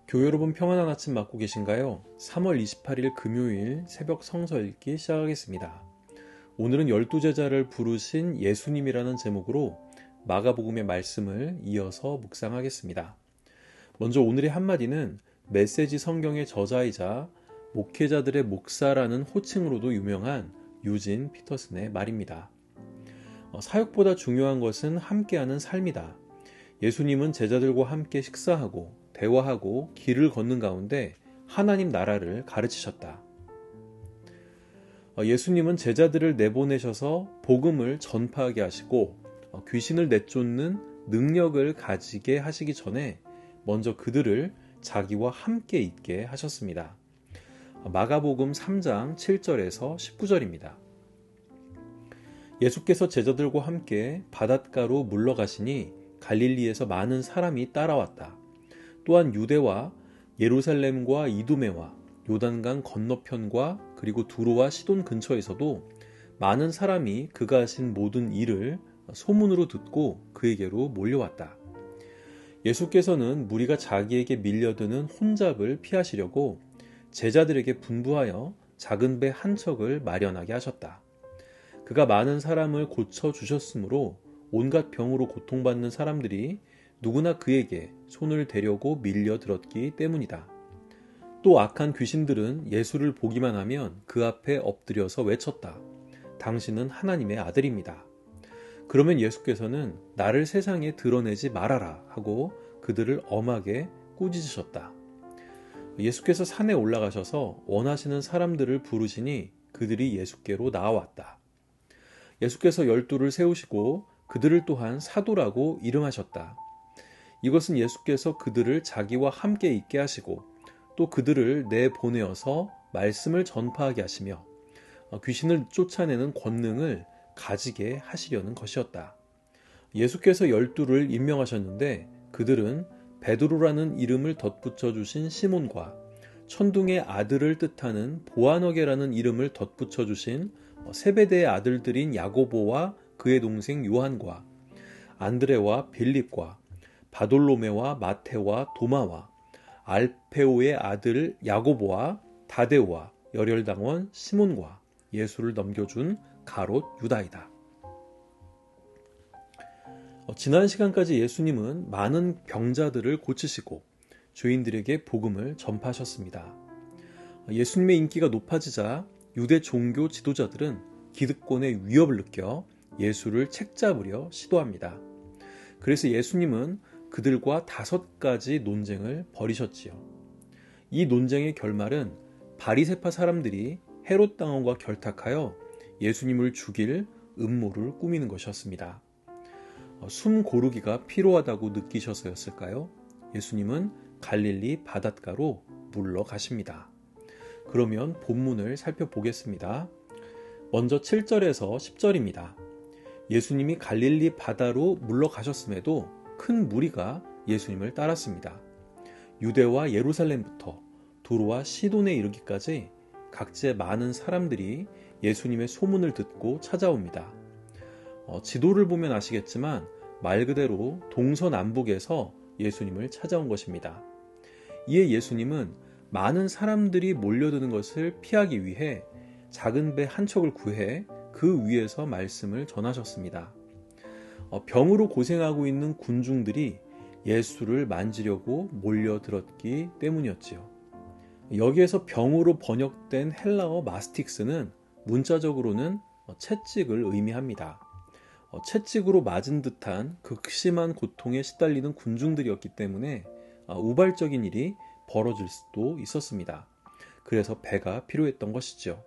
교회 여러분 평안한 아침 맞고 계신가요? 3월 28일 금요일 새벽 성서 읽기 시작하겠습니다. 오늘은 12제자를 부르신 예수님이라는 제목으로 마가복음의 말씀을 이어서 묵상하겠습니다. 먼저 오늘의 한마디는 메시지 성경의 저자이자 목회자들의 목사라는 호칭으로도 유명한 유진 피터슨의 말입니다. 사역보다 중요한 것은 함께하는 삶이다. 예수님은 제자들과 함께 식사하고 대화하고 길을 걷는 가운데 하나님 나라를 가르치셨다. 예수님은 제자들을 내보내셔서 복음을 전파하게 하시고 귀신을 내쫓는 능력을 가지게 하시기 전에 먼저 그들을 자기와 함께 있게 하셨습니다. 마가복음 3장 7절에서 19절입니다. 예수께서 제자들과 함께 바닷가로 물러가시니 갈릴리에서 많은 사람이 따라왔다. 또한 유대와 예루살렘과 이두메와 요단강 건너편과 그리고 두로와 시돈 근처에서도 많은 사람이 그가 하신 모든 일을 소문으로 듣고 그에게로 몰려왔다. 예수께서는 무리가 자기에게 밀려드는 혼잡을 피하시려고 제자들에게 분부하여 작은 배 한 척을 마련하게 하셨다. 그가 많은 사람을 고쳐주셨으므로 온갖 병으로 고통받는 사람들이 누구나 그에게 손을 대려고 밀려들었기 때문이다. 또 악한 귀신들은 예수를 보기만 하면 그 앞에 엎드려서 외쳤다. 당신은 하나님의 아들입니다. 그러면 예수께서는 나를 세상에 드러내지 말아라 하고 그들을 엄하게 꾸짖으셨다. 예수께서 산에 올라가셔서 원하시는 사람들을 부르시니 그들이 예수께로 나아왔다. 예수께서 12를 세우시고 그들을 또한 사도라고 이름하셨다. 이것은 예수께서 그들을 자기와 함께 있게 하시고 또 그들을 내보내어서 말씀을 전파하게 하시며 귀신을 쫓아내는 권능을 가지게 하시려는 것이었다. 예수께서 12를 임명하셨는데 그들은 베드로라는 이름을 덧붙여 주신 시몬과 천둥의 아들을 뜻하는 보아너게라는 이름을 덧붙여 주신 세베대의 아들들인 야고보와 그의 동생 요한과 안드레와 빌립과 바돌로메와 마테와 도마와 알페오의 아들 야고보와 다데오와 열혈당원 시몬과 예수를 넘겨준 가롯 유다이다. 지난 시간까지 예수님은 많은 병자들을 고치시고 죄인들에게 복음을 전파하셨습니다. 예수님의 인기가 높아지자 유대 종교 지도자들은 기득권의 위협을 느껴 예수를 책잡으려 시도합니다. 그래서 예수님은 그들과 5가지 논쟁을 벌이셨지요. 이 논쟁의 결말은 바리새파 사람들이 헤롯 당원과 결탁하여 예수님을 죽일 음모를 꾸미는 것이었습니다. 숨 고르기가 필요하다고 느끼셔서였을까요? 예수님은 갈릴리 바닷가로 물러가십니다. 그러면 본문을 살펴보겠습니다. 먼저 7절에서 10절입니다. 예수님이 갈릴리 바다로 물러가셨음에도 큰 무리가 예수님을 따랐습니다. 유대와 예루살렘부터 두로와 시돈에 이르기까지 각지의 많은 사람들이 예수님의 소문을 듣고 찾아옵니다. 지도를 보면 아시겠지만 말 그대로 동서남북에서 예수님을 찾아온 것입니다. 이에 예수님은 많은 사람들이 몰려드는 것을 피하기 위해 작은 배 한 척을 구해 그 위에서 말씀을 전하셨습니다. 병으로 고생하고 있는 군중들이 예수를 만지려고 몰려들었기 때문이었지요. 여기에서 병으로 번역된 헬라어 마스틱스는 문자적으로는 채찍을 의미합니다. 채찍으로 맞은 듯한 극심한 고통에 시달리는 군중들이었기 때문에 우발적인 일이 벌어질 수도 있었습니다. 그래서 배가 필요했던 것이죠.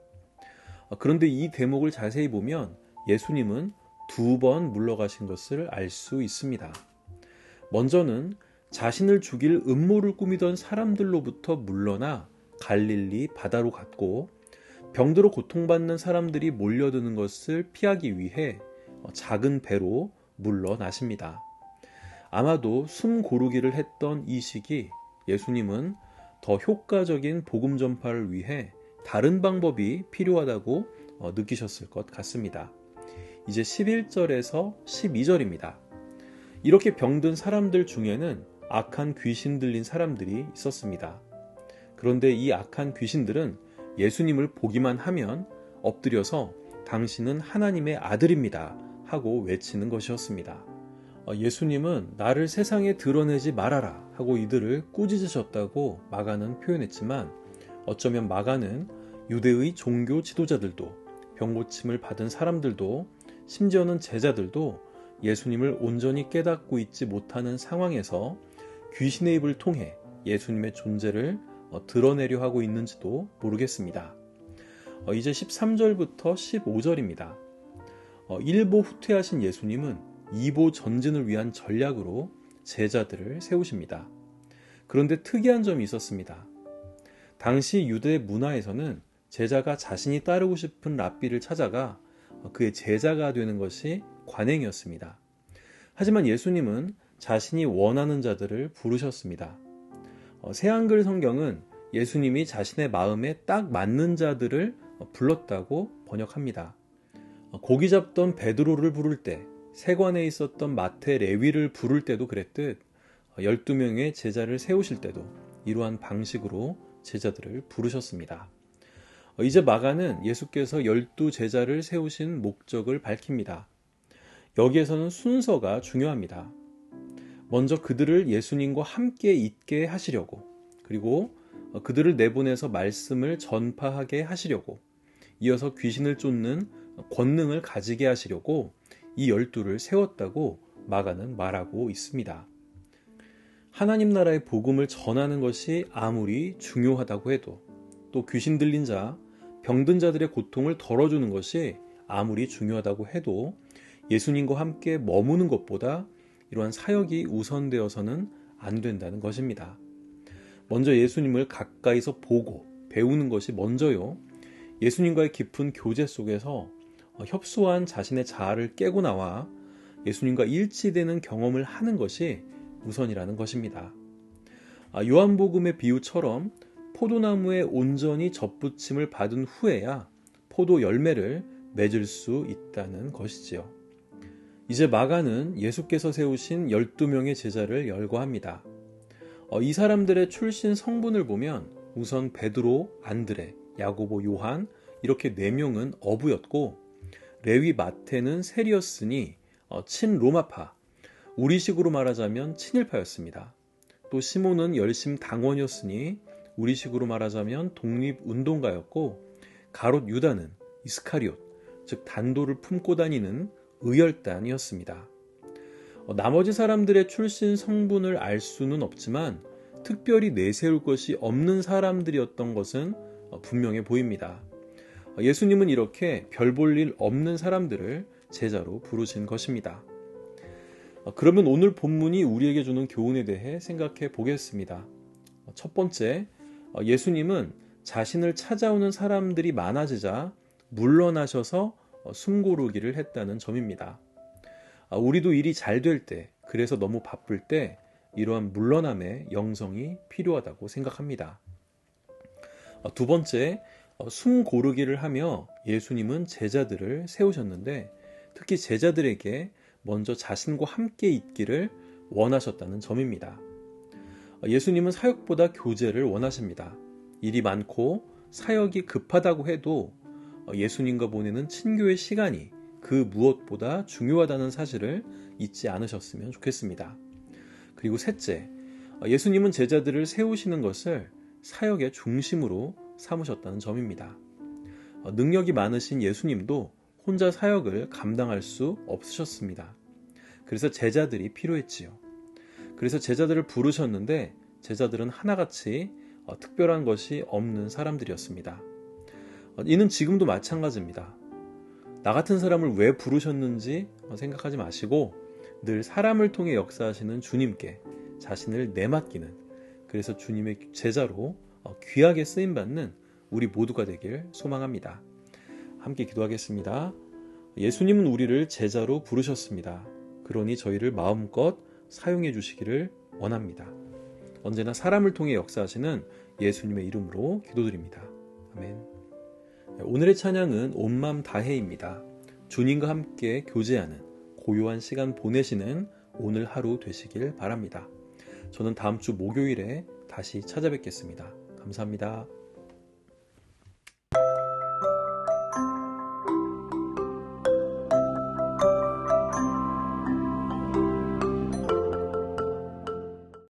그런데 이 대목을 자세히 보면 예수님은 2번 물러가신 것을 알 수 있습니다. 먼저는 자신을 죽일 음모를 꾸미던 사람들로부터 물러나 갈릴리 바다로 갔고 병들어 고통받는 사람들이 몰려드는 것을 피하기 위해 작은 배로 물러나십니다. 아마도 숨 고르기를 했던 이 시기 예수님은 더 효과적인 복음 전파를 위해 다른 방법이 필요하다고 느끼셨을 것 같습니다. 이제 11절에서 12절입니다. 이렇게 병든 사람들 중에는 악한 귀신 들린 사람들이 있었습니다. 그런데 이 악한 귀신들은 예수님을 보기만 하면 엎드려서 당신은 하나님의 아들입니다 하고 외치는 것이었습니다. 예수님은 나를 세상에 드러내지 말아라 하고 이들을 꾸짖으셨다고 마가는 표현했지만 어쩌면 마가는 유대의 종교 지도자들도 병고침을 받은 사람들도 심지어는 제자들도 예수님을 온전히 깨닫고 있지 못하는 상황에서 귀신의 입을 통해 예수님의 존재를 드러내려 하고 있는지도 모르겠습니다. 이제 13절부터 15절입니다. 일보 후퇴하신 예수님은 2보 전진을 위한 전략으로 제자들을 세우십니다. 그런데 특이한 점이 있었습니다. 당시 유대 문화에서는 제자가 자신이 따르고 싶은 랍비를 찾아가 그의 제자가 되는 것이 관행이었습니다. 하지만 예수님은 자신이 원하는 자들을 부르셨습니다. 새한글 성경은 예수님이 자신의 마음에 딱 맞는 자들을 불렀다고 번역합니다. 고기 잡던 베드로를 부를 때, 세관에 있었던 마태 레위를 부를 때도 그랬듯 12명의 제자를 세우실 때도 이러한 방식으로 제자들을 부르셨습니다. 이제 마가는 예수께서 12 제자를 세우신 목적을 밝힙니다. 여기에서는 순서가 중요합니다. 먼저 그들을 예수님과 함께 있게 하시려고, 그리고 그들을 내보내서 말씀을 전파하게 하시려고, 이어서 귀신을 쫓는 권능을 가지게 하시려고 이 12를 세웠다고 마가는 말하고 있습니다. 하나님 나라의 복음을 전하는 것이 아무리 중요하다고 해도, 또 귀신 들린 자, 병든 자들의 고통을 덜어주는 것이 아무리 중요하다고 해도 예수님과 함께 머무는 것보다 이러한 사역이 우선되어서는 안 된다는 것입니다. 먼저 예수님을 가까이서 보고 배우는 것이 먼저요. 예수님과의 깊은 교제 속에서 협소한 자신의 자아를 깨고 나와 예수님과 일치되는 경험을 하는 것이 우선이라는 것입니다. 요한복음의 비유처럼 포도나무에 온전히 접붙임을 받은 후에야 포도 열매를 맺을 수 있다는 것이지요. 이제 마가는 예수께서 세우신 12명의 제자를 열거합니다. 이 사람들의 출신 성분을 보면 우선 베드로, 안드레, 야고보, 요한 이렇게 4명은 어부였고, 레위, 마태는 세리였으니 친로마파, 우리식으로 말하자면 친일파였습니다. 또 시몬은 열심 당원이었으니 우리식으로 말하자면 독립운동가였고, 가롯 유다는 이스카리옷, 즉 단도를 품고 다니는 의열단이었습니다. 나머지 사람들의 출신 성분을 알 수는 없지만 특별히 내세울 것이 없는 사람들이었던 것은 분명해 보입니다. 예수님은 이렇게 별 볼 일 없는 사람들을 제자로 부르신 것입니다. 그러면 오늘 본문이 우리에게 주는 교훈에 대해 생각해 보겠습니다. 첫 번째, 예수님은 자신을 찾아오는 사람들이 많아지자 물러나셔서 숨고르기를 했다는 점입니다. 우리도 일이 잘 될 때, 그래서 너무 바쁠 때 이러한 물러남의 영성이 필요하다고 생각합니다. 두 번째, 숨고르기를 하며 예수님은 제자들을 세우셨는데 특히 제자들에게 먼저 자신과 함께 있기를 원하셨다는 점입니다. 예수님은 사역보다 교제를 원하십니다. 일이 많고 사역이 급하다고 해도 예수님과 보내는 친교의 시간이 그 무엇보다 중요하다는 사실을 잊지 않으셨으면 좋겠습니다. 그리고 셋째, 예수님은 제자들을 세우시는 것을 사역의 중심으로 삼으셨다는 점입니다. 능력이 많으신 예수님도 혼자 사역을 감당할 수 없으셨습니다. 그래서 제자들이 필요했지요. 그래서 제자들을 부르셨는데 제자들은 하나같이 특별한 것이 없는 사람들이었습니다. 이는 지금도 마찬가지입니다. 나 같은 사람을 왜 부르셨는지 생각하지 마시고 늘 사람을 통해 역사하시는 주님께 자신을 내맡기는, 그래서 주님의 제자로 귀하게 쓰임받는 우리 모두가 되길 소망합니다. 함께 기도하겠습니다. 예수님은 우리를 제자로 부르셨습니다. 그러니 저희를 마음껏 사용해 주시기를 원합니다. 언제나 사람을 통해 역사하시는 예수님의 이름으로 기도드립니다. 아멘. 오늘의 찬양은 온맘 다해입니다. 주님과 함께 교제하는 고요한 시간 보내시는 오늘 하루 되시길 바랍니다. 저는 다음 주 목요일에 다시 찾아뵙겠습니다. 감사합니다.